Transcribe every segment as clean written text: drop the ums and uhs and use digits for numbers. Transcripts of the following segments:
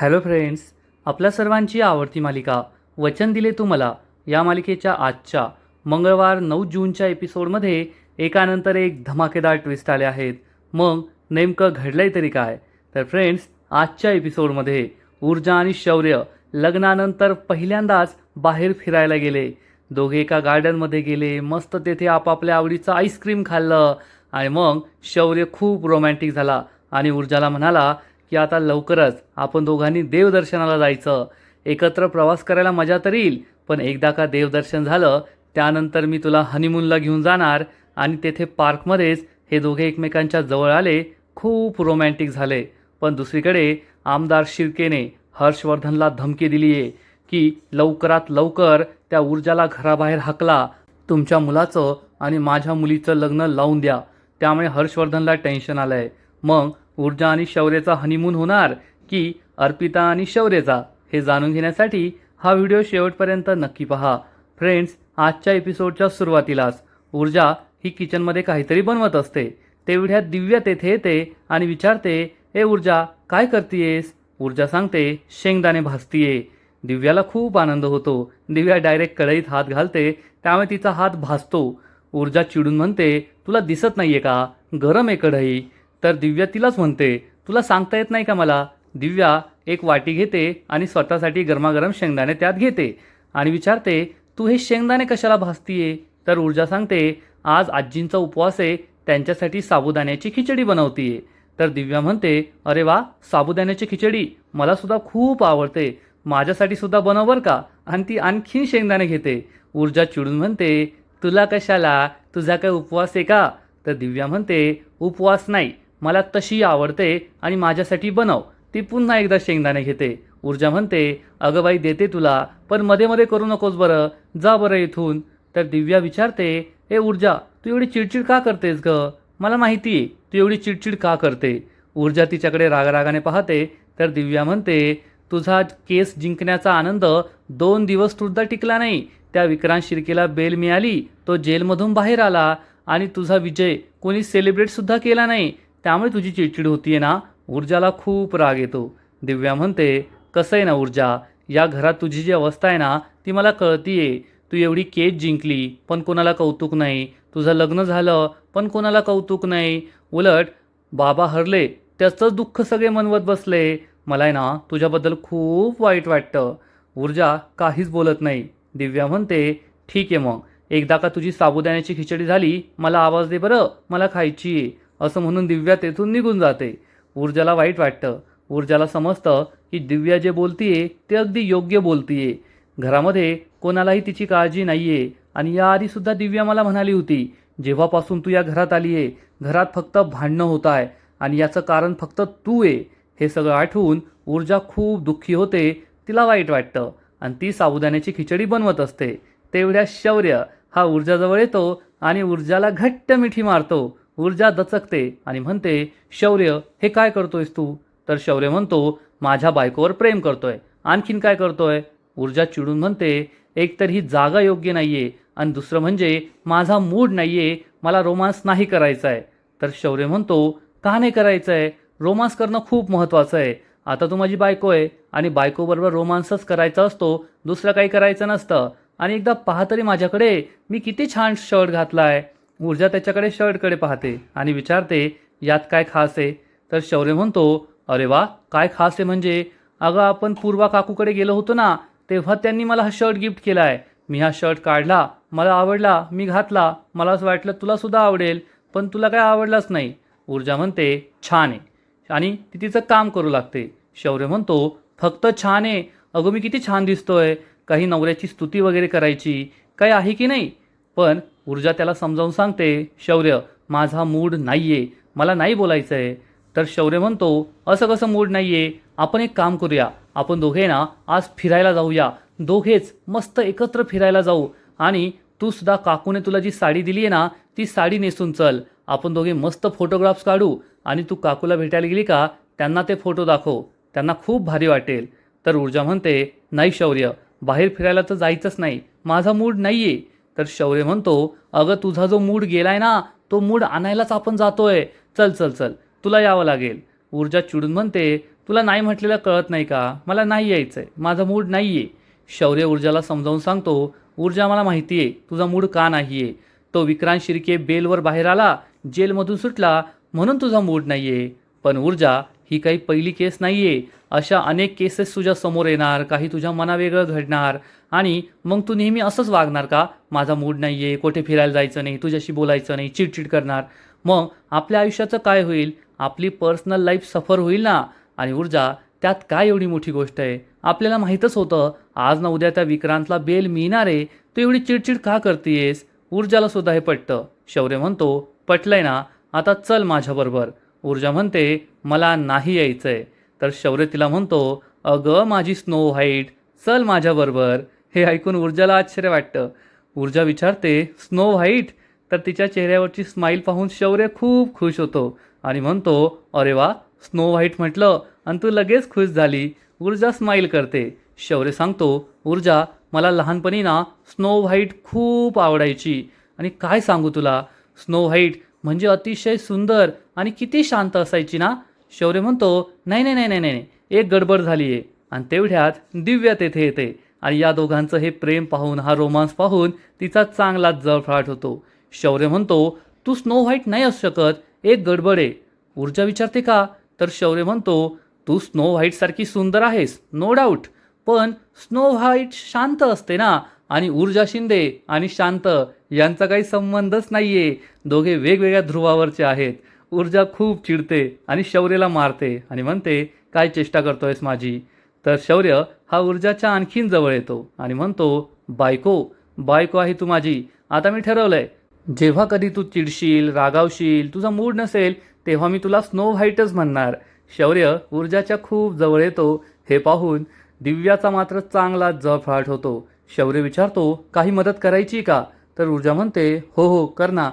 Hello friends, आपल्या सर्वांची आवडती मालिका वचन दिले तू मला या मालिकेच्या आजच्या मंगळवार 9 जूनच्या एपिसोडमध्ये एकानंतर एक धमाकेदार ट्विस्ट आले आहेत. मग नेमकं घडलंय तरी काय? तर फ्रेंड्स, आजच्या एपिसोडमध्ये ऊर्जा आणि शौर्य लग्नानंतर पहिल्यांदाच बाहेर फिरायला गेले. दोघे एका गार्डनमध्ये गेले, मस्त तेथे आपापल्या आवडीचं आईस्क्रीम खाल्लं आणि मग शौर्य खूप रोमॅन्टिक झाला आणि ऊर्जाला म्हणाला की आता लवकरच आपण दोघांनी देवदर्शनाला जायचं. एकत्र प्रवास करायला मजा तर येईल, पण एकदा का देवदर्शन झालं त्यानंतर मी तुला हनीमूनला घेऊन जाणार. आणि तेथे पार्कमध्येच हे दोघे एकमेकांच्या जवळ आले, खूप रोमॅन्टिक झाले. पण दुसरीकडे आमदार शिर्केने हर्षवर्धनला धमकी दिली आहे की लवकरात लवकर त्या ऊर्जाला घराबाहेर हाकला, तुमच्या मुलाचं आणि माझ्या मुलीचं लग्न लावून द्या. त्यामुळे हर्षवर्धनला टेन्शन आलं आहे. मग ऊर्जा आणि शौर्याचा हनीमून होणार की अर्पिता आणि शौर्याचा, हे जाणून घेण्यासाठी हा व्हिडिओ शेवटपर्यंत नक्की पहा. फ्रेंड्स, आजच्या एपिसोडच्या सुरुवातीलाच ऊर्जा ही किचनमध्ये काहीतरी बनवत असते. तेवढ्यात दिव्या तेथे येते आणि विचारते, ए ऊर्जा, काय करतीयेस? ऊर्जा सांगते, शेंगदाणे भाजतीये. दिव्याला खूप आनंद होतो. दिव्या डायरेक्ट कढईत हात घालते, त्यामुळे तिचा हात भाजतो. ऊर्जा चिडून म्हणते, तुला दिसत नाहीये का, गरम आहे कढई? तर दिव्या तिलाच म्हणते, तुला सांगता येत नाही का मला? दिव्या एक वाटी घेते आणि स्वतःसाठी गरमागरम शेंगदाणे त्यात घेते आणि विचारते, तू हे शेंगदाणे कशाला भाजतीये? तर ऊर्जा सांगते, आज आजींचा उपवास आहे, त्यांच्यासाठी साबुदाण्याची खिचडी बनवतीये. तर दिव्या म्हणते, अरे वा, साबुदाण्याची खिचडी मला सुद्धा खूप आवडते, माझ्यासाठी सुद्धा बनव बरं का. आणि ती आणखीन शेंगदाणे घेते. ऊर्जा चिडून म्हणते, तुला कशाला, तुझा काय उपवास आहे का? तर दिव्या म्हणते, उपवास नाही, मला तशी आवडते आणि माझ्यासाठी बनव. ती पुन्हा एकदा शेंगदाणे घेते. ऊर्जा म्हणते, अगं बाई, देते तुला, पण मध्ये मध्ये करू नकोस बरं, जा बरं इथून. तर दिव्या विचारते, ए ऊर्जा, तू एवढी चिडचिड का करतेस ग? मला माहिती आहे तू एवढी चिडचिड का करते. ऊर्जा तिच्याकडे रागारागाने पाहते. तर दिव्या म्हणते, तुझा केस जिंकण्याचा आनंद 2 दिवस सुद्धा टिकला नाही. त्या विक्रांत शिर्केला बेल मिळाली, तो जेलमधून बाहेर आला आणि तुझा विजय कोणी सेलिब्रेटसुद्धा केला नाही, त्यामुळे तुझी चिडचिड होतीये ना? ऊर्जाला खूप राग येतो. दिव्या म्हणते, कसं आहे ना ऊर्जा, या घरात तुझी जी अवस्था आहे ना ती मला कळतीये. तू एवढी केस जिंकली पण कोणाला कौतुक नाही, तुझं लग्न झालं पण कोणाला कौतुक नाही, उलट बाबा हरले त्याचंच दुःख सगळे मनवत बसले. मला आहे ना तुझ्याबद्दल खूप वाईट वाटतं. ऊर्जा काहीच बोलत नाही. दिव्या म्हणते, ठीक आहे, मग एकदा का तुझी साबुदाण्याची खिचडी झाली मला आवाज दे बरं, मला खायची आहे. असं म्हणून दिव्या तेथून निघून जाते. ऊर्जाला वाईट वाटतं. ऊर्जाला समजतं की दिव्या जे बोलतीये ते अगदी योग्य बोलतीये. घरामध्ये कोणालाही तिची काळजी नाहीये. आणि याआधीसुद्धा दिव्या मला म्हणाली होती, जेव्हापासून तू या घरात आली आहे घरात फक्त भांडणं होत आहे आणि याचं कारण फक्त तू आहे. हे सगळं आठवून ऊर्जा खूप दुःखी होते. तिला वाईट वाटतं आणि ती साबुदाण्याची खिचडी बनवत असते. तेवढ्या शौर्य हा ऊर्जाजवळ येतो आणि ऊर्जाला घट्ट मिठी मारतो. ऊर्जा दचकते आणि म्हणते, शौर्य, हे काय करतोयस तू? तर शौर्य म्हणतो, माझ्या बायकोवर प्रेम करतोय, आणखीन काय करतोय? ऊर्जा चिडून म्हणते, एकतर ही जागा योग्य नाहीये आणि दुसरं म्हणजे माझा मूड नाहीये, मला रोमांस नाही करायचा आहे. तर शौर्य म्हणतो, का नाही करायचं आहे? रोमांस करणं खूप महत्त्वाचं आहे. आता तू माझी बायको आहे आणि बायकोबरोबर रोमांसच करायचा असतो, दुसरं काही करायचं नसतं. आणि एकदा पहा तरी माझ्याकडे, मी किती छान शर्ट घातलाय. ऊर्जा त्याच्याकडे शर्टकडे पाहते आणि विचारते, यात काय खास आहे? तर शौर्य म्हणतो, अरे वा, काय खास आहे म्हणजे? अगं, आपण पूर्वा काकूकडे गेलो होतो ना, तेव्हा त्यांनी मला हा शर्ट गिफ्ट केला आहे. मी हा शर्ट काढला, मला आवडला, मी घातला, मला असं वाटलं तुलासुद्धा आवडेल, पण तुला काय आवडलाच नाही. ऊर्जा म्हणते, छान आहे, आणि ती तिचं काम करू लागते. शौर्य म्हणतो, फक्त छान आहे? अगं, मी किती छान दिसतोय, काही नवऱ्याची स्तुती वगैरे करायची काही आहे की नाही? पण ऊर्जा त्याला समजावून सांगते, शौर्य, माझा मूड नाहीये, मला नाही बोलायचं आहे. तर शौर्य म्हणतो, असं कसं मूड नाहीये? आपण एक काम करूया, आपण दोघे ना आज फिरायला जाऊया, दोघेच मस्त एकत्र फिरायला जाऊ. आणि तू सुद्धा काकूने तुला जी साडी दिली आहे ना ती साडी नेसून चल. आपण दोघे मस्त फोटोग्राफ्स काढू आणि तू काकूला भेटायला गेली का त्यांना ते फोटो दाखव, त्यांना खूप भारी वाटेल. तर ऊर्जा म्हणते, नाही शौर्य, बाहेर फिरायला तर जायचंच नाही, माझा मूड नाहीये. तर शौर्य म्हणतो, अगं, तुझा जो मूड गेलाय ना तो मूड आणायलाच आपण जातोय, चल चल चल, तुला यावं लागेल. ऊर्जा चिडून म्हणते, तुला नाही म्हटलेलं कळत नाही का? मला नाही यायचं आहे, माझा मूड नाही आहे. शौर्य ऊर्जाला समजावून सांगतो, ऊर्जा मला माहिती आहे तुझा मूड का नाही आहे. तो विक्रांत शिर्के बेलवर बाहेर आला, जेलमधून सुटला म्हणून तुझा मूड नाही आहे. पण ऊर्जा, ही काही पहिली केस नाही आहे. अशा अनेक केसेस तुझ्या समोर येणार, काही तुझ्या मनावेगळं घडणार आणि मग तू नेहमी असंच वागणार का? माझा मूड नाही आहे, कुठे फिरायला जायचं नाही, तुझ्याशी बोलायचं नाही, चिडचिड करणार. मग आपल्या आयुष्याचं काय होईल? आपली पर्सनल लाईफ सफर होईल ना. आणि ऊर्जा, त्यात काय एवढी मोठी गोष्ट आहे? आपल्याला माहीतच होतं आज ना उद्या त्या विक्रांतला बेल मिळणार आहे, तू एवढी चिडचिड का करतेयस? ऊर्जाला सुद्धा हे पटतं. शौर्य म्हणतो, पटलंय ना, आता चल माझ्याबरोबर. ऊर्जा म्हणते, मला नाही यायचंय. तर शौर्य तिला म्हणतो, अगं माझी स्नो व्हाईट, चल माझ्याबरोबर. हे ऐकून ऊर्जाला आश्चर्य वाटतं. ऊर्जा विचारते, स्नो व्हाईट? तर तिच्या चेहऱ्यावरची स्माईल पाहून शौर्य खूप खुश होतो आणि म्हणतो, अरे वा, स्नो व्हाईट म्हटलं आणि तू लगेच खुश झाली. ऊर्जा स्माईल करते. शौर्य सांगतो, ऊर्जा, मला लहानपणी ना स्नो व्हाईट खूप आवडायची. आणि काय सांगू तुला, स्नो व्हाईट म्हणजे अतिशय सुंदर आणि किती शांत असायची ना. शौर्य म्हणतो, नाही नाही नाही नाही नाही, एक गडबड झाली आहे. आणि तेवढ्यात दिव्या तेथे येते आणि या दोघांचं हे प्रेम पाहून, हा रोमांस पाहून तिचा चांगलाच जळफळाट होतो. शौर्य म्हणतो, तू स्नो व्हाईट नाही असू शकत, एक गडबड आहे. ऊर्जा विचारते का? तर शौर्य म्हणतो, तू स्नो व्हाईटसारखी सुंदर आहेस, नो डाऊट, पण स्नो व्हाईट शांत असते ना. आणि ऊर्जा शिंदे आणि शांत यांचा काही संबंधच नाही आहे. दोघे वेगवेगळ्या ध्रुवावरचे आहेत. ऊर्जा खूप चिडते आणि शौर्यला मारते आणि म्हणते, काय चेष्टा करतोयस माझी? तर शौर्य हा ऊर्जाच्या आणखीन जवळ येतो आणि म्हणतो, बायको, बायको आहे तू माझी. आता मी ठरवलंय, जेव्हा कधी तू चिडशील, रागावशील, तुझा मूड नसेल, तेव्हा मी तुला स्नो व्हाईटच म्हणणार. शौर्य ऊर्जाच्या खूप जवळ येतो. हे पाहून दिव्याचा मात्र चांगलाच जळफळाट होतो. शौर्य विचारतो, काही मदत करायची का? तर ऊर्जा म्हणते, हो हो कर ना,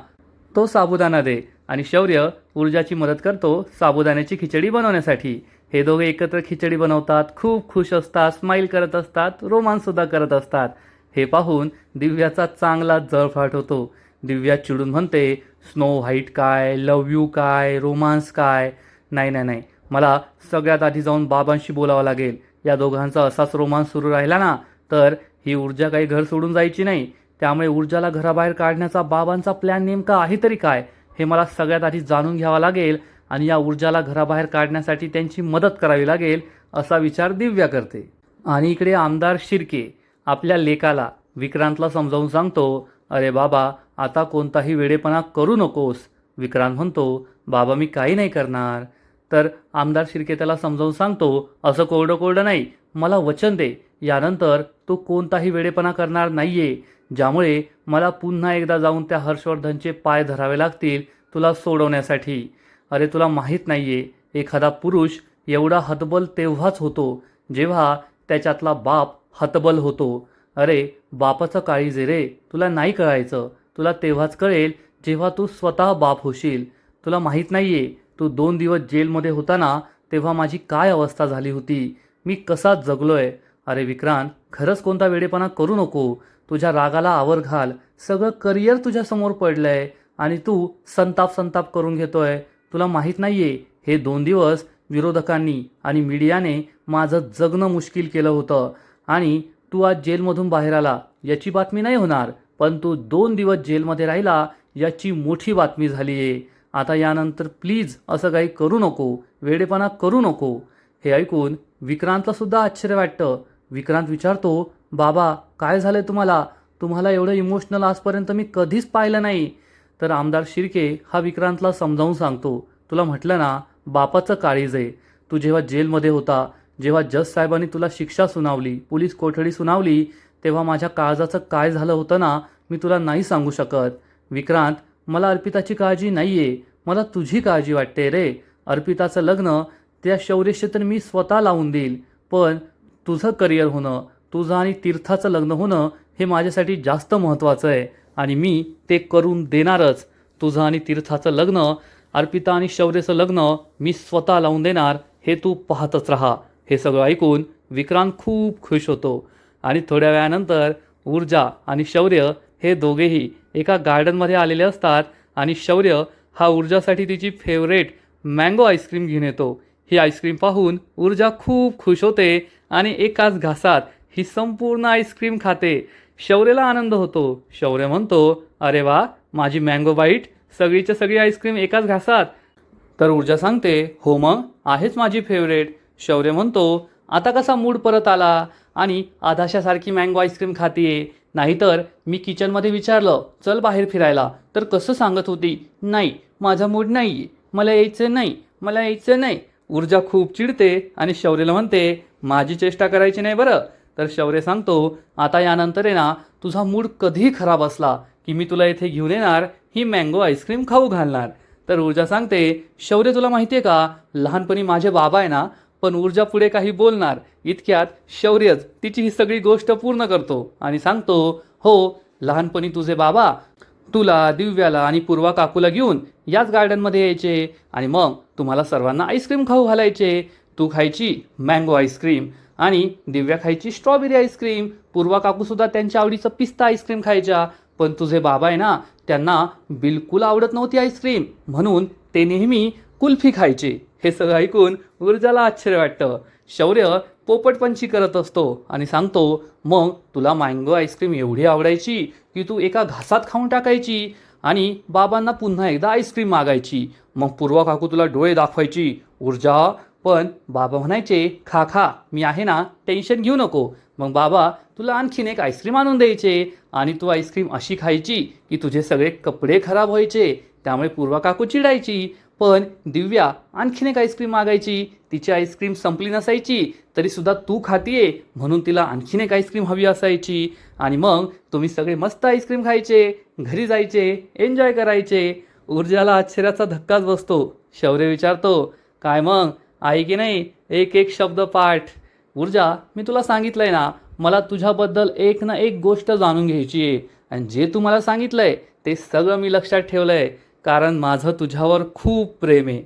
तो साबुदाणा दे. आणि शौर्य ऊर्जाची मदत करतो साबुदाण्याची खिचडी बनवण्यासाठी. हे दोघे एकत्र खिचडी बनवतात, खूप खुश असतात, स्माईल करत असतात, रोमांससुद्धा करत असतात. हे पाहून दिव्याचा चांगलाच जळफळाट होतो. दिव्या चिडून म्हणते, स्नो व्हाईट काय, लव यू काय, रोमांस काय? नाही नाही नाही, मला सगळ्यात आधी जाऊन बाबांशी बोलावं लागेल. या दोघांचा असाच रोमांस सुरू राहिला ना तर ही ऊर्जा काही घर सोडून जायची नाही. त्यामुळे ऊर्जाला घराबाहेर काढण्याचा बाबांचा प्लॅन नेमका आहे तरी काय, हे मला सगळ्यात आधी जाणून घ्यावं लागेल आणि या ऊर्जाला घराबाहेर काढण्यासाठी त्यांची मदत करावी लागेल, असा विचार दिव्या करते. आणि इकडे आमदार शिर्के आपल्या लेकाला विक्रांतला समजावून सांगतो, अरे बाबा, आता कोणताही वेडेपणा करू नकोस. विक्रांत म्हणतो, बाबा मी काही नाही करणार. तर आमदार शिर्के त्याला समजावून सांगतो, असं कोरडं कोरडं नाही, मला वचन दे, यानंतर तू कोणताही वेडेपणा करणार नाहीये, ज्यामुळे मला पुन्हा एकदा जाऊन त्या हर्षवर्धनचे पाय धरावे लागतील तुला सोडवण्यासाठी. अरे तुला माहीत नाहीये, एखादा पुरुष एवढा हतबल तेव्हाच होतो जेव्हा त्याच्यातला बाप हतबल होतो. अरे बापाचं काळीज आहे रे, तुला नाही कळायचं. तुला तेव्हाच कळेल जेव्हा तू स्वतः बाप होशील. तुला माहीत नाहीये, तू 2 दिवस जेलमध्ये होता ना, तेव्हा माझी काय अवस्था झाली होती, मी कसा जगलोय. अरे विक्रांत, खरंच कोणता वेडेपणा करू नको. तुझ्या रागाला आवर घाल. सगळं करिअर तुझ्यासमोर पडलंय आणि तू संताप संताप करून घेतोय. तुला माहीत नाहीये, हे 2 दिवस विरोधकांनी आणि मीडियाने माझं जगणं मुश्किल केलं होतं. आणि तू आज जेलमधून बाहेर आला याची बातमी नाही होणार, पण तू 2 दिवस जेलमध्ये राहिला याची मोठी बातमी झाली आहे. आता यानंतर प्लीज असं काही करू नको, वेडेपणा करू नको. हे ऐकून विक्रांतला सुद्धा आश्चर्य वाटतं. विक्रांत विचारतो, बाबा काय झालंय तुम्हाला? तुम्हाला एवढं इमोशनल आजपर्यंत मी कधीच पाहिलं नाही. तर आमदार शिर्के हा विक्रांतला समजावून सांगतो, तुला म्हटलं ना, बापाचं काळीज आहे. तू जेव्हा जेलमध्ये होता, जेव्हा जज साहेबांनी तुला शिक्षा सुनावली, पोलीस कोठडी सुनावली, तेव्हा माझ्या काळजाचं काय झालं होतं ना, मी तुला नाही सांगू शकत. विक्रांत, मला अर्पिताची काळजी नाही आहे, मला तुझी काळजी वाटते रे. अर्पिताचं लग्न त्या शौर्यशी तर मी स्वतः लावून देईल, पण तुझं करिअर होणं, तुझं आणि तीर्थाचं लग्न होणं हे माझ्यासाठी जास्त महत्त्वाचं आहे आणि मी ते करून देणारच. तुझं आणि तीर्थाचं लग्न, अर्पिता आणि शौर्यचं लग्न मी स्वतः लावून देणार, हे तू पाहतच राहा. हे सगळं ऐकून विक्रांत खूप खुश होतो. आणि थोड्या वेळानंतर ऊर्जा आणि शौर्य हे दोघेही एका गार्डनमध्ये आलेले असतात आणि शौर्य हा ऊर्जासाठी तिची फेवरेट मँगो आईस्क्रीम घेऊन येतो. ही आईस्क्रीम पाहून ऊर्जा खूप खुश होते आणि एकाच घासात ही संपूर्ण आईस्क्रीम खाते. शौर्यला आनंद होतो. शौर्य म्हणतो, अरे वा, माझी मँगो बाईट, सगळीच्या सगळी आईस्क्रीम एकाच घासात. तर ऊर्जा सांगते, हो मग, आहेच माझी फेवरेट. शौर्य म्हणतो, आता कसा मूड परत आला आणि आधाशासारखी मँगो आईस्क्रीम खातीये. नाहीतर मी किचनमध्ये विचारलं, चल बाहेर फिरायला, तर कसं सांगत होती, नाही, माझा मूड नाही, मला यायचं नाही, मला यायचं नाही. ऊर्जा खूप चिडते आणि शौर्यला म्हणते, माझी चेष्टा करायची नाही बरं. तर शौर्य सांगतो, आता यानंतर आहे ना, तुझा मूड कधीही खराब असला की मी तुला इथे घेऊन येणार, ही मँगो आईस्क्रीम खाऊ घालणार. तर ऊर्जा सांगते, शौर्य तुला माहिती आहे का, लहानपणी माझे बाबा आहे ना. पण ऊर्जा पुढे काही बोलणार इतक्यात शौर्यच तिची ही सगळी गोष्ट पूर्ण करतो आणि सांगतो, हो, लहानपणी तुझे बाबा तुला, दिव्याला आणि पूर्वा काकूला घेऊन याच गार्डनमध्ये यायचे आणि मग तुम्हाला सर्वांना आईस्क्रीम खाऊ घालायचे. तू खायची मँगो आईस्क्रीम आणि दिव्या खायची स्ट्रॉबेरी आईस्क्रीम. पूर्वा काकूसुद्धा त्यांच्या आवडीचं पिस्ता आईस्क्रीम खायच्या. पण तुझे बाबा आहे ना, त्यांना बिलकुल आवडत नव्हती आईस्क्रीम, म्हणून ते नेहमी कुल्फी खायचे. हे सगळं ऐकून ऊर्जाला आश्चर्य वाटतं. शौर्य पोपटपंची करत असतो आणि सांगतो, मग तुला मँगो आईस्क्रीम एवढी आवडायची की तू एका घासात खाऊन टाकायची आणि बाबांना पुन्हा एकदा आईस्क्रीम मागायची. मग पूर्वा काकू तुला डोळे दाखवायची. ऊर्जा, पण बाबा म्हणायचे, खा खा, मी आहे ना, टेन्शन घेऊ नको. मग बाबा तुला आणखीन एक आईस्क्रीम आणून द्यायचे आणि तू आईस्क्रीम अशी खायची की तुझे सगळे कपडे खराब व्हायचे. त्यामुळे पूर्वा काकू चिडायची. पण दिव्या आणखीन एक आईस्क्रीम मागायची. तिची आईस्क्रीम संपली नसायची तरीसुद्धा तू खातीये म्हणून तिला आणखीन एक आईस्क्रीम हवी असायची. आणि मग तुम्ही सगळे मस्त आईस्क्रीम खायचे, घरी जायचे, एन्जॉय करायचे. ऊर्जाला आश्चर्याचा धक्काच बसतो. शौर्य विचारतो, काय मग, आहे की नाही एक एक शब्द पाठ? ऊर्जा, मी तुला सांगितलंय ना, मला तुझ्याबद्दल एक ना एक गोष्ट जाणून घ्यायची आहे आणि जे तू मला सांगितलंय ते सगळं मी लक्षात ठेवलंय, कारण माझं तुझ्यावर खूप प्रेम आहे.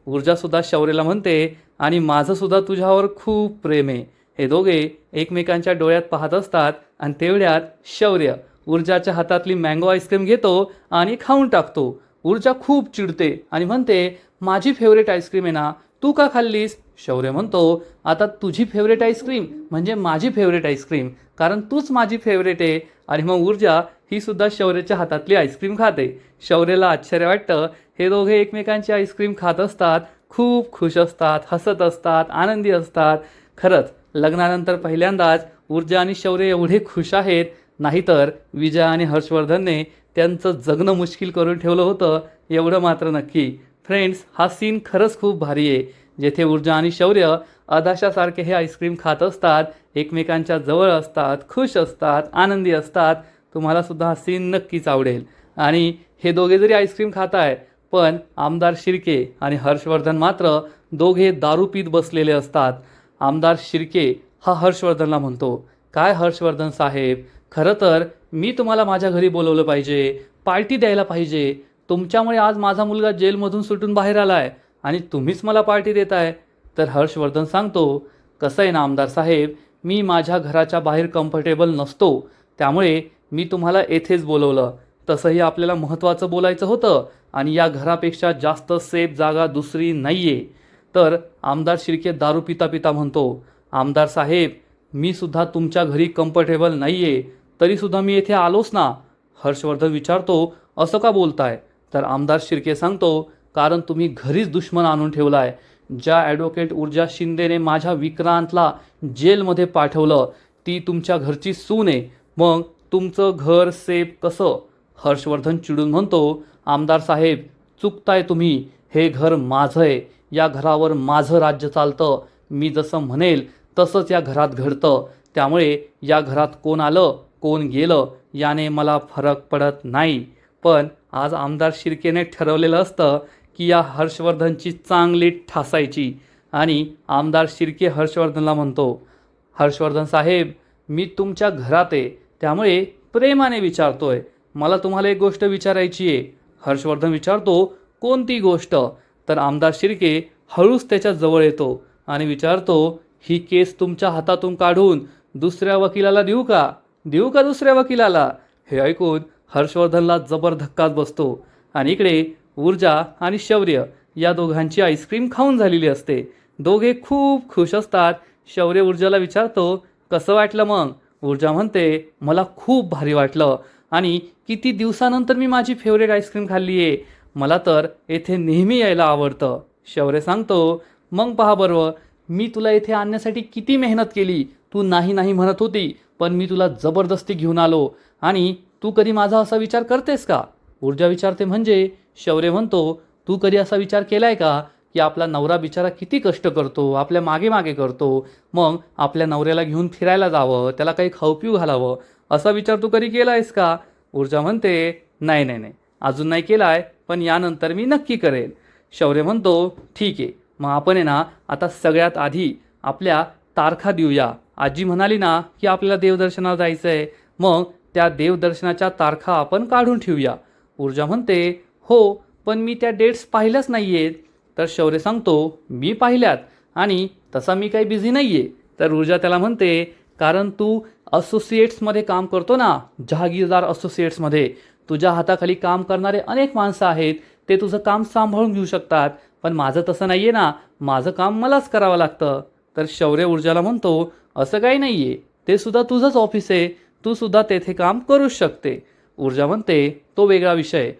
ऊर्जासुद्धा शौर्यला म्हणते, आणि माझंसुद्धा तुझ्यावर खूप प्रेम आहे. हे दोघे एकमेकांच्या डोळ्यात पाहत असतात आणि तेवढ्यात शौर्य ऊर्जाच्या हातातली मँगो आईस्क्रीम घेतो आणि खाऊन टाकतो. ऊर्जा खूप चिडते आणि म्हणते, माझी फेवरेट आईस्क्रीम आहे ना, तू का खाल्लीस? शौर्य म्हणतो, आता तुझी फेवरेट आईस्क्रीम म्हणजे माझी फेवरेट आईस्क्रीम, कारण तूच माझी फेवरेट आहे. आणि मग ऊर्जा ही सुद्धा शौर्याच्या हातातली आईस्क्रीम खाते. शौर्याला आश्चर्य वाटतं. हे दोघे एकमेकांची आईस्क्रीम खात असतात, खूप खुश असतात, हसत असतात, आनंदी असतात. खरंच लग्नानंतर पहिल्यांदाच ऊर्जा आणि शौर्य एवढे खुश आहेत. नाहीतर विजय आणि हर्षवर्धनने त्यांचं जगणं मुश्किल करून ठेवलं होतं, एवढं मात्र नक्की. फ्रेंड्स, हा सीन खरंच खूप भारी आहे, जेथे ऊर्जा आणि शौर्य अदाशासारखे हे आईस्क्रीम खात असतात, एकमेकांच्या जवळ असतात, खुश असतात, आनंदी असतात. तुम्हाला सुद्धा हा सीन नक्कीच आवडेल. आणि हे दोघे जरी आईस्क्रीम खात आहे, पण आमदार शिर्के आणि हर्षवर्धन मात्र दोघे दारू पीत बसलेले असतात. आमदार शिर्के हा हर्षवर्धनला म्हणतो, काय हर्षवर्धन साहेब, खरं तर मी तुम्हाला माझ्या घरी बोलवलं पाहिजे, पार्टी द्यायला पाहिजे. तुमच्यामुळे आज माझा मुलगा जेलमधून सुटून बाहेर आला आहे आणि तुम्हीच मला पार्टी देताय. तर हर्षवर्धन सांगतो, कसं आहे ना आमदार साहेब, मी माझ्या घराच्या बाहेर कम्फर्टेबल नसतो, त्यामुळे मी तुम्हाला येथेच बोलवलं. तसंही आपल्याला महत्त्वाचं बोलायचं होतं आणि या घरापेक्षा जास्त सेफ जागा दुसरी नाही आहे. तर आमदार शिर्के दारू पिता पिता म्हणतो, आमदार साहेब, मी सुद्धा तुमच्या घरी कम्फर्टेबल नाही आहे, तरीसुद्धा मी येथे आलोच ना. हर्षवर्धन विचारतो, असं का बोलताय? तर आमदार शिर्के सांगतो, कारण तुम्ही घरीच दुश्मन आणून ठेवला आहे. ज्या ॲडव्होकेट ऊर्जा शिंदेने माझ्या विक्रांतला जेलमध्ये पाठवलं, ती तुमच्या घरची सून आहे. मग तुमचं घर सेफ कसं? हर्षवर्धन चिडून म्हणतो, आमदार साहेब, चुकताय तुम्ही. हे घर माझं आहे. या घरावर माझं राज्य चालतं. मी जसं म्हणेल तसंच या घरात घडतं. त्यामुळे या घरात कोण आलं कोण गेलं याने मला फरक पडत नाही. पण आज आमदार शिर्केने ठरवलेलं असतं की या हर्षवर्धनची चांगली ठासायची. आणि आमदार शिर्के हर्षवर्धनला म्हणतो, हर्षवर्धन साहेब, मी तुमच्या घरात आहे, त्यामुळे प्रेमाने विचारतोय. मला तुम्हाला एक गोष्ट विचारायची आहे. हर्षवर्धन विचारतो, कोणती गोष्ट? तर आमदार शिर्के हळूच त्याच्या जवळ येतो आणि विचारतो, ही केस तुमच्या हातातून काढून दुसऱ्या वकिलाला देऊ का? देऊ का दुसऱ्या वकिलाला? हे ऐकून हर्षवर्धनला जबर धक्काच बसतो. आणि इकडे ऊर्जा आणि शौर्य या दोघांची आईस्क्रीम खाऊन झालेली असते दोघे खूप खुश असतात. शौर्य ऊर्जाला विचारतो, कसं वाटलं मग? ऊर्जा म्हणते, मला खूप भारी वाटलं आणि किती दिवसानंतर मी माझी फेवरेट आईस्क्रीम खाल्ली आहे. मला तर येथे नेहमी यायला आवडतं. शौर्य सांगतो, मग पहा बरोबर, मी तुला येथे आणण्यासाठी किती मेहनत केली. तू नाही नाही म्हणत होती, पण मी तुला जबरदस्ती घेऊन आलो. आणि तू कधी माझा असा विचार करतेस का? ऊर्जा विचारते, म्हणजे? शौर्य म्हणतो, तू कधी असा विचार केलाय का की आपला नवरा बिचारा किती कष्ट करतो, आपल्या मागे मागे करतो, मग आपल्या नवऱ्याला घेऊन फिरायला जावं, त्याला काही खाऊ पिऊ घालावं, असा विचार तू कधी केला आहेस का? ऊर्जा म्हणते, नाही नाही नाही, अजून नाही केलाय, पण यानंतर मी नक्की करेल. शौर्य म्हणतो, ठीक आहे, मग आपण आहे ना आता सगळ्यात आधी आपल्या तारखा देऊया. आजी म्हणाली ना की आपल्याला देवदर्शनाला जायचं आहे, मग त्या देवदर्शनाच्या तारखा आपण काढून ठेवूया. ऊर्जा म्हणते, हो, पण मी त्या डेट्स पाहिल्याच नाही आहेत. तर शौर्य सांगतो, मी पाहिल्यात आणि तसा मी काही बिझी नाही आहे. तर ऊर्जा त्याला म्हणते, कारण तू असोसिएट्समध्ये काम करतो ना, जहागीरदार असोसिएट्समध्ये, तुझ्या हाताखाली काम करणारे अनेक माणसं आहेत, ते तुझं काम सांभाळून घेऊ शकतात, पण माझं तसं नाही आहे ना, माझं काम मलाच करावं लागतं. तर शौर्य ऊर्जाला म्हणतो, असं काही नाही आहे, ते सुद्धा तुझंच ऑफिस आहे, तू सुद्धा तेथे काम करूच शकते. ऊर्जा म्हणते, तो वेगळा विषय.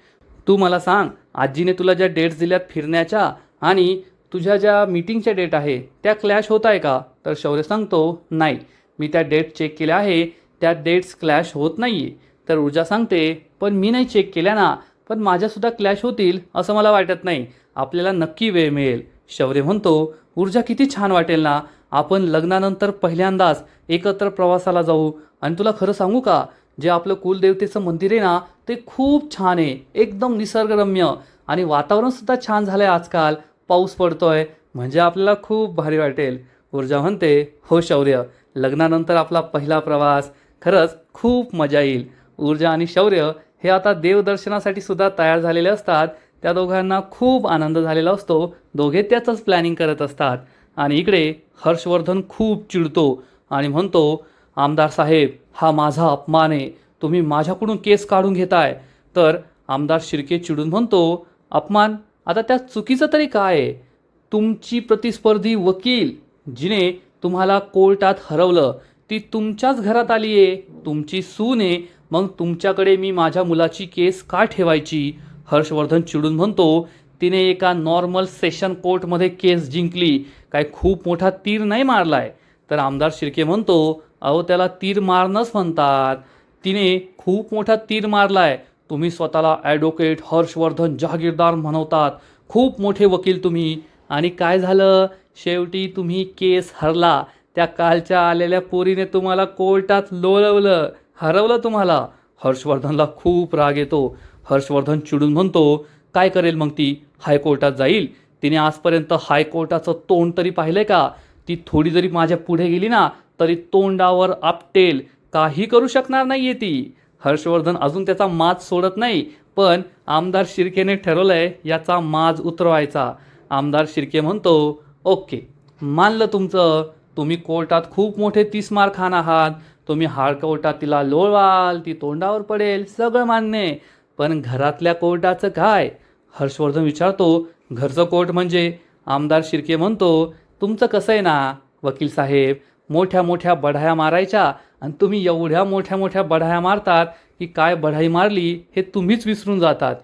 तू मला सांग, आजीने तुला ज्या डेट्स दिल्यात फिरण्याच्या आणि तुझ्या ज्या मीटिंगच्या डेट आहे त्या क्लॅश होत आहे का? तर शौर्य सांगतो, नाही, मी त्या डेट चेक केल्या आहे, त्या डेट्स क्लॅश होत नाही आहे. तर ऊर्जा सांगते, पण मी नाही चेक केल्या ना, पण माझ्यासुद्धा क्लॅश होतील असं मला वाटत नाही, आपल्याला नक्की वेळ मिळेल. शौर्य म्हणतो, ऊर्जा किती छान वाटेल ना, आपण लग्नानंतर पहिल्यांदाच एकत्र प्रवासाला जाऊ. आणि तुला खरं सांगू का, जे आपलं कुलदेवतेचं मंदिर आहे ना, ते खूप छान आहे, एकदम निसर्गरम्य, आणि वातावरणसुद्धा छान झालं आहे आजकाल, पाऊस पडतोय, म्हणजे आपल्याला खूप भारी वाटेल. ऊर्जा म्हणते, हो शौर्य, लग्नानंतर आपला पहिला प्रवास, खरंच खूप मजा येईल. ऊर्जा आणि शौर्य हे आता देवदर्शनासाठी सुद्धा तयार झालेले असतात. त्या दोघांना खूप आनंद झालेला असतो, दोघे त्याचंच प्लॅनिंग करत असतात. आणि इकडे हर्षवर्धन खूप चिडतो आणि म्हणतो, आमदार साहेब, हा माझा अपमान आहे, तुम्ही माझ्याकडून केस काढून घेताय. तर आमदार शिर्के चिडून म्हणतो, अपमान? आता त्यात चुकीचं तरी काय आहे? तुमची प्रतिस्पर्धी वकील जिने तुम्हाला कोर्टात हरवलं, ती तुमच्याच घरात आली आहे, तुमची सून आहे, मग तुमच्याकडे मी माझ्या मुलाची केस का ठेवायची? हर्षवर्धन चिडून म्हणतो, तिने एका नॉर्मल सेशन कोर्टमध्ये केस जिंकली, काय खूप मोठा तीर नाही मारलाय. तर आमदार शिर्के म्हणतो, अहो त्याला तीर मारणंच म्हणतात, तिने खूप मोठा तीर मारलाय. तुम्ही स्वतःला ॲडव्होकेट हर्षवर्धन जहागीरदार म्हणवतात, खूप मोठे वकील तुम्ही, आणि काय झालं? शेवटी तुम्ही केस हरला. त्या कालच्या आलेल्या पोरीने तुम्हाला कोर्टात लोळवलं, हरवलं तुम्हाला. हर्षवर्धनला खूप राग येतो. हर्षवर्धन चिडून म्हणतो, काय करेल मग ती? हायकोर्टात जाईल. तिने आजपर्यंत हायकोर्टाचं तोंड तरी पाहिलंय का? ती थोडी जरी माझ्या पुढे गेली ना, तरी तोंडावर आपटेल, काही करू शकणार नाही आहे ती. हर्षवर्धन अजून त्याचा माज सोडत नाही, पण आमदार शिर्केने ठरवलंय याचा माज उतरवायचा. आमदार शिर्के म्हणतो, ओके, मानलं तुमचं, तुम्ही कोर्टात खूप मोठे 30 मार खान आहात, तुम्ही हायकोर्टात तिला लोळवाल, ती तोंडावर पडेल, सगळं मान्य आहे, पण घरातल्या कोर्टाचं काय? हर्षवर्धन विचारतो, घरचं कोर्ट म्हणजे? आमदार शिर्के म्हणतो, तुमचं कसं आहे ना वकील साहेब, मोठ्या मोठ्या बढाया मारायच्या, आणि तुम्ही एवढ्या मोठ्या मोठ्या बढाया मारतात की काय बढाई मारली हे तुम्हीच विसरून जातात.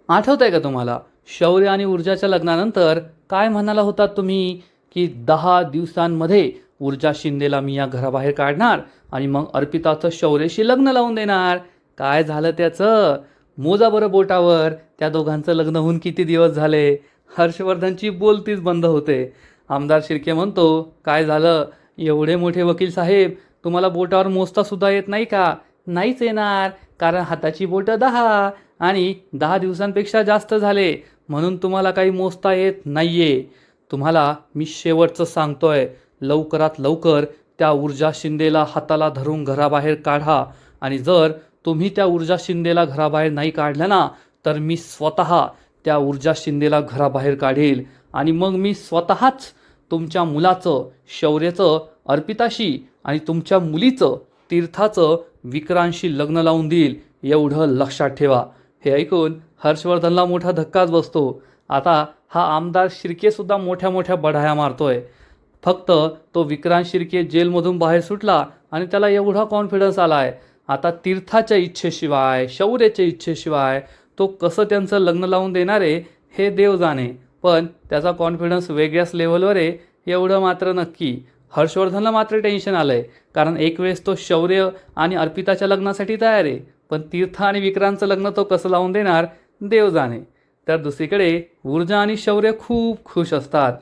आठवत आहे का तुम्हाला, शौर्य आणि ऊर्जाच्या लग्नानंतर काय म्हणाला होतात तुम्ही, की 10 दिवसांमध्ये ऊर्जा शिंदेला मी या घराबाहेर काढणार आणि मग अर्पिताचं शौर्यशी लग्न लावून देणार. काय झालं त्याचं? मोजा बरं बोटावर, त्या दोघांचं लग्न होऊन किती दिवस झाले. हर्षवर्धनची बोलतीच बंद होते. आमदार शिर्के म्हणतो, काय झालं? एवढे मोठे वकील साहेब, तुम्हाला बोटावर मोजता सुद्धा येत नाही का? नाहीच येणार, कारण हाताची बोटं 10 आणि 10 दिवसांपेक्षा जास्त झाले, म्हणून तुम्हाला काही मोजता येत नाहीये. तुम्हाला मी शेवटचं सांगतोय, लवकरात लवकर त्या ऊर्जा शिंदेला हाताला धरून घराबाहेर काढा, आणि जर तुम्ही त्या ऊर्जा शिंदेला घराबाहेर नाही काढलं ना, तर मी स्वतः त्या ऊर्जा शिंदेला घराबाहेर काढेल, आणि मग मी स्वतःच तुमच्या मुलाचं शौर्याचं अर्पिताशी आणि तुमच्या मुलीचं तीर्थाचं विक्रांशी लग्न लावून देईल, एवढं लक्षात ठेवा. हे ऐकून हर्षवर्धनला मोठा धक्काच बसतो आता हा आमदार शिर्केसुद्धा मोठ्या मोठ्या बढाया मारतोय. फक्त तो विक्रांत शिर्के जेलमधून बाहेर सुटला आणि त्याला एवढा कॉन्फिडन्स आला आहे. आता तीर्थाच्या इच्छेशिवाय, शौर्याच्या इच्छेशिवाय तो कसं त्यांचं लग्न लावून देणार आहे हे देव जाणे. पण त्याचा कॉन्फिडन्स वेगळ्याच लेव्हलवर आहे एवढं मात्र नक्की. हर्षवर्धनला मात्र टेन्शन आलं आहे, कारण एक वेळेस तो शौर्य आणि अर्पिताच्या लग्नासाठी तयार आहे, पण तीर्थ आणि विक्रांतचं लग्न तो कसं लावून देणार देव जाणे. तर दुसरीकडे ऊर्जा आणि शौर्य खूप खुश असतात.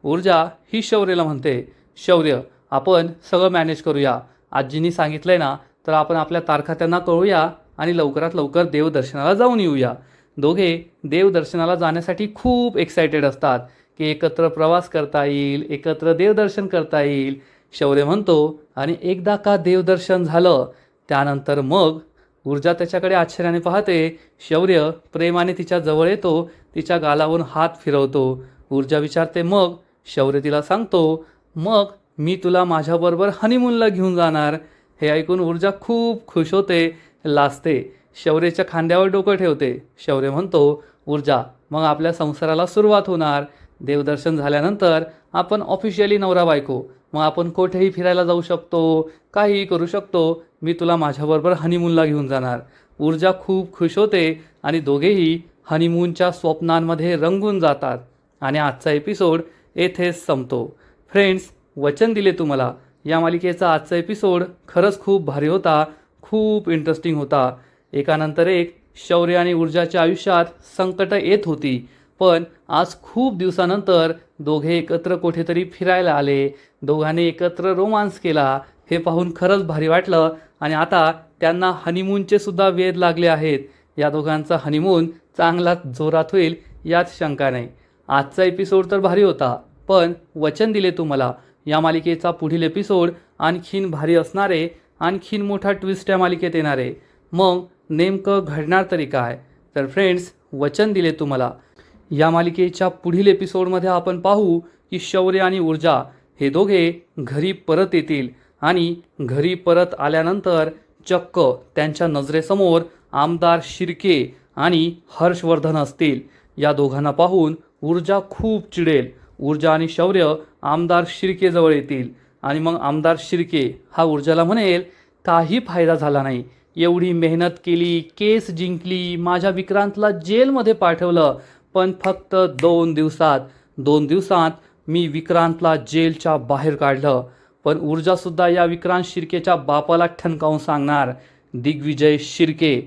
ऊर्जा ही शौर्यला म्हणते, शौर्य आपण सगळं मॅनेज करूया. आजींनी सांगितलंय ना, तर आपण आपल्या तारखा त्यांना कळूया आणि लवकरात लवकर देवदर्शनाला जाऊन येऊया. दोघे देवदर्शनाला जाण्यासाठी खूप एक्सायटेड असतात की एकत्र प्रवास करता येईल, एकत्र देवदर्शन करता येईल. शौर्य म्हणतो, आणि एकदा का देवदर्शन झालं त्यानंतर मग ऊर्जा त्याच्याकडे आश्चर्याने पाहते. शौर्य प्रेमाने तिच्या जवळ येतो, तिच्या गालावरून हात फिरवतो. ऊर्जा विचारते मग. शौर्य तिला सांगतो, मग मी तुला माझ्याबरोबर हनीमूनला घेऊन जाणार. हे ऐकून ऊर्जा खूप खुश होते, लाजते, शौर्याच्या खांद्यावर डोकं ठेवते. शौर्य म्हणतो, ऊर्जा मग आपल्या संसाराला सुरुवात होणार. देवदर्शन झाल्यानंतर आपण ऑफिशियली नवरा बायको, मग आपण कुठेही फिरायला जाऊ शकतो, काहीही करू शकतो. मी तुला माझ्याबरोबर हनीमूनला घेऊन जाणार. ऊर्जा खूप खुश होते आणि दोघेही हनीमूनच्या स्वप्नांमध्ये रंगून जातात. आणि आजचा एपिसोड येथेच संपतो. फ्रेंड्स, वचन दिले तुम्हाला या मालिकेचा आजचा एपिसोड खरंच खूप भारी होता, खूप इंटरेस्टिंग होता. एकानंतर एक शौर्य आणि ऊर्जाच्या आयुष्यात संकटं येत होती, पण आज खूप दिवसानंतर दोघे एकत्र कुठेतरी फिरायला आले, दोघांनी एकत्र रोमांस केला. हे पाहून खरंच भारी वाटलं. आणि आता त्यांना हनीमूनचे सुद्धा वेध लागले आहेत. या दोघांचा हनीमून चांगलाच जोरात होईल यात शंका नाही. आजचा एपिसोड तर भारी होता, पण वचन दिले तुम्हाला या मालिकेचा पुढील एपिसोड आणखीन भारी असणारे, आणखीन मोठा ट्विस्ट या मालिकेत येणारे. मग नेमकं घडणार तरी काय? तर फ्रेंड्स, वचन दिले तुम्हाला या मालिकेच्या पुढील एपिसोडमध्ये आपण पाहू की शौर्य आणि ऊर्जा हे दोघे घरी परत येतील. आणि घरी परत आल्यानंतर चक्क त्यांच्या नजरेसमोर आमदार शिर्के आणि हर्षवर्धन असतील. या दोघांना पाहून ऊर्जा खूप चिडेल. ऊर्जा आणि शौर्य आमदार शिर्केजवळ येतील आणि मग आमदार शिर्के हा ऊर्जाला म्हणेल, काही फायदा झाला नाही, एवढी मेहनत केली, केस जिंकली, माझ्या विक्रांतला जेलमध्ये पाठवलं, पण फक्त 2 दिवसात मी विक्रांतला जेलच्या बाहेर काढलं. पण ऊर्जासुद्धा या विक्रांत शिर्केच्या बापाला ठणकावून सांगणार, दिग्विजय शिर्के,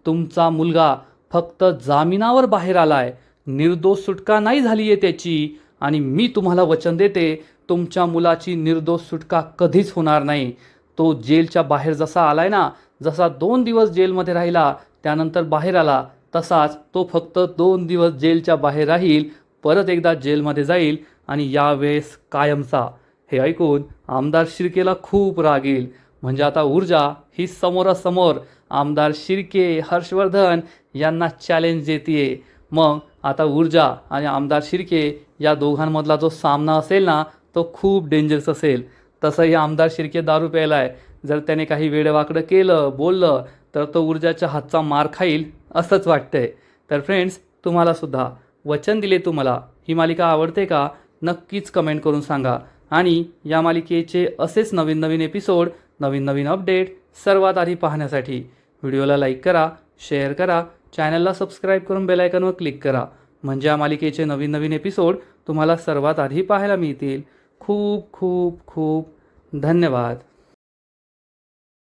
तुमचा मुलगा फक्त जामिनावर बाहेर आलाय, निर्दोष सुटका नाही झाली आहे त्याची. आणि मी तुम्हाला वचन देते, तुमच्या मुलाची निर्दोष सुटका कधीच होणार नाही. तो जेलच्या बाहेर जसा आलाय ना, जसा 2 दिवस जेलमध्ये राहिला त्यानंतर बाहेर आला, तसाच तो फक्त 2 दिवस जेलच्या बाहेर राहील, परत एकदा जेलमध्ये जाईल आणि यावेळेस कायमचा. हे ऐकून आमदार शिर्केला खूप राग येईल. म्हणजे आता ऊर्जा ही समोरासमोर आमदार शिर्के, हर्षवर्धन यांना चॅलेंज देतीये. मग आता ऊर्जा आणि आमदार शिर्के या दोघांमधला जो सामना असेल ना, तो खूप डेंजरस असेल. तसंही आमदार शिर्के दारू प्यायला आहे. जर त्याने काही वेडवाकडं केलं, बोललं, तर तो ऊर्जाच्या हातचा मार खाईल असंच वाटतंय. तर फ्रेंड्स, तुम्हालासुद्धा वचन दिले तुम्हाला ही मालिका आवडते का? नक्कीच कमेंट करून सांगा. आणि या मालिकेचे असेच नवीन नवीन एपिसोड, नवीन नवीन अपडेट सर्वात आधी पाहण्यासाठी व्हिडिओला लाईक करा, शेअर करा, चॅनलला सबस्क्राईब करून बेल आयकॉनवर क्लिक करा. म्हणजे या मालिकेचे नवीन नवीन एपिसोड तुम्हाला सर्वात आधी पाहायला मिळतील. खूप खूप खूप धन्यवाद.